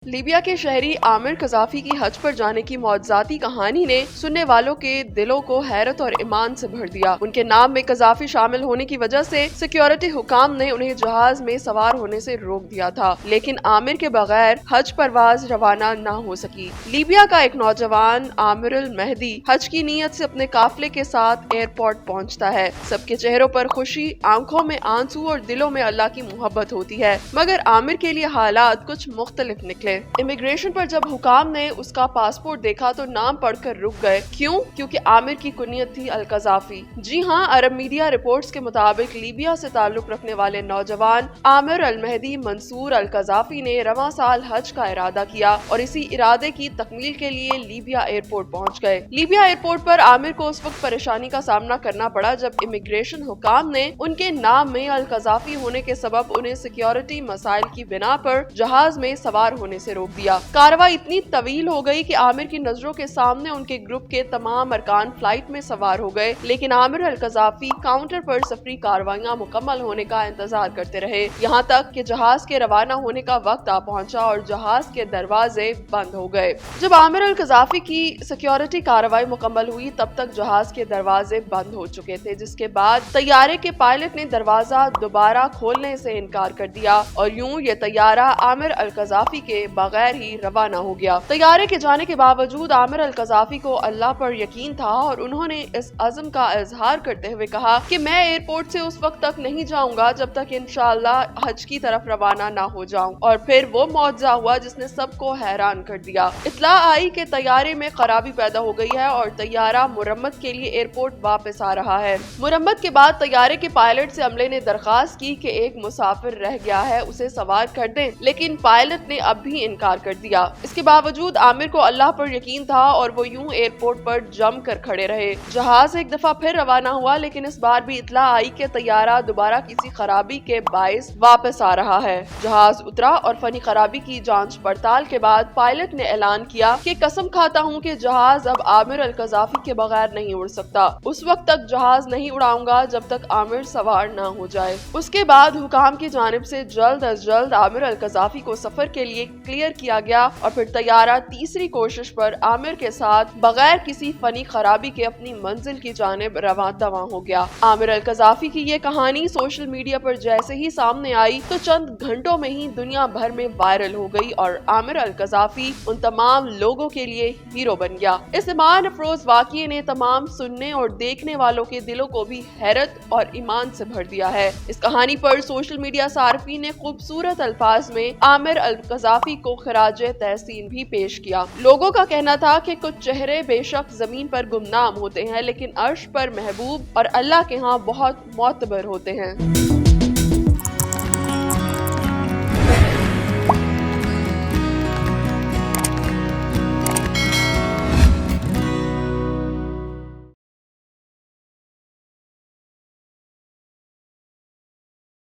Libya کے شہری عامر Gaddafi کی حج پر جانے کی معجزاتی کہانی نے سننے والوں کے دلوں کو حیرت اور ایمان سے بھر دیا۔ ان کے نام میں قذافی شامل ہونے کی وجہ سے سیکیورٹی حکام نے انہیں جہاز میں سوار ہونے سے روک دیا تھا، لیکن عامر کے بغیر حج پرواز روانہ نہ ہو سکی۔ لیبیا کا ایک نوجوان عامر المہدی حج کی نیت سے اپنے قافلے کے ساتھ ایئرپورٹ پہنچتا ہے۔ سب کے چہروں پر خوشی، آنکھوں میں آنسو اور دلوں میں اللہ کی محبت ہوتی ہے، مگر عامر کے لیے حالات کچھ مختلف نکلے۔ امیگریشن پر جب حکام نے اس کا پاسپورٹ دیکھا تو نام پڑھ کر رک گئے۔ کیوں؟ کیونکہ عامر کی کنیت تھی القذافی۔ جی ہاں، عرب میڈیا رپورٹس کے مطابق لیبیا سے تعلق رکھنے والے نوجوان عامر المہدی منصور القذافی نے رواں سال حج کا ارادہ کیا اور اسی ارادے کی تکمیل کے لیے لیبیا ایئرپورٹ پہنچ گئے۔ لیبیا ایئرپورٹ پر عامر کو اس وقت پریشانی کا سامنا کرنا پڑا جب امیگریشن حکام نے ان کے نام میں القذافی ہونے کے سبب انہیں سیکیورٹی مسائل کی بنا پر جہاز میں سوار ہونے سے روک دیا۔ کارروائی اتنی طویل ہو گئی کہ عامر کی نظروں کے سامنے ان کے گروپ کے تمام ارکان فلائٹ میں سوار ہو گئے، لیکن عامر القذافی کاؤنٹر پر سفری کارروائیاں مکمل ہونے کا انتظار کرتے رہے، یہاں تک کہ جہاز کے روانہ ہونے کا وقت آ پہنچا اور جہاز کے دروازے بند ہو گئے۔ جب عامر القذافی کی سیکیورٹی کارروائی مکمل ہوئی تب تک جہاز کے دروازے بند ہو چکے تھے، جس کے بعد طیارے کے پائلٹ نے دروازہ دوبارہ کھولنے سے انکار کر دیا اور یوں یہ طیارہ عامر القذافی کے بغیر ہی روانہ ہو گیا۔ طیارے کے جانے کے باوجود عامر القذافی کو اللہ پر یقین تھا اور انہوں نے اس عزم کا اظہار کرتے ہوئے کہا کہ میں ایئرپورٹ سے اس وقت تک نہیں جاؤں گا جب تک انشاءاللہ حج کی طرف روانہ نہ ہو جاؤں، اور پھر وہ معجزہ ہوا جس نے سب کو حیران کر دیا۔ اطلاع آئی کہ طیارے میں خرابی پیدا ہو گئی ہے اور طیارہ مرمت کے لیے ایئرپورٹ واپس آ رہا ہے۔ مرمت کے بعد طیارے کے پائلٹ سے عملے نے درخواست کی کہ ایک مسافر رہ گیا ہے، اسے سوار کر دیں، لیکن پائلٹ نے اب بھی انکار کر دیا۔ اس کے باوجود عامر کو اللہ پر یقین تھا اور وہ یوں ایئرپورٹ پر جم کر کھڑے رہے۔ جہاز ایک دفعہ پھر روانہ ہوا، لیکن اس بار بھی اطلاع آئی کہ طیارہ دوبارہ کسی خرابی کے باعث واپس آ رہا ہے۔ جہاز اترا اور فنی خرابی کی جانچ پڑتال کے بعد پائلٹ نے اعلان کیا کہ قسم کھاتا ہوں کہ جہاز اب عامر القذافی کے بغیر نہیں اڑ سکتا۔ اس وقت تک جہاز نہیں اڑاؤں گا جب تک عامر سوار نہ ہو جائے۔ اس کے بعد حکام کی جانب سے جلد از جلد عامر القذافی کو سفر کے لیے کلیئر کیا گیا اور پھر طیارہ تیسری کوشش پر عامر کے ساتھ بغیر کسی فنی خرابی کے اپنی منزل کی جانب رواں دواں ہو گیا۔ عامر القذافی کی یہ کہانی سوشل میڈیا پر جیسے ہی سامنے آئی تو چند گھنٹوں میں ہی دنیا بھر میں وائرل ہو گئی اور عامر القذافی ان تمام لوگوں کے لیے ہیرو بن گیا۔ اس ایمان افروز واقعے نے تمام سننے اور دیکھنے والوں کے دلوں کو بھی حیرت اور ایمان سے بھر دیا ہے۔ اس کہانی پر سوشل میڈیا صارفین نے خوبصورت الفاظ میں عامر القذافی کو خراج تحسین بھی پیش کیا۔ لوگوں کا کہنا تھا کہ کچھ چہرے بے شک زمین پر گمنام ہوتے ہیں لیکن عرش پر محبوب اور اللہ کے ہاں بہت معتبر ہوتے ہیں۔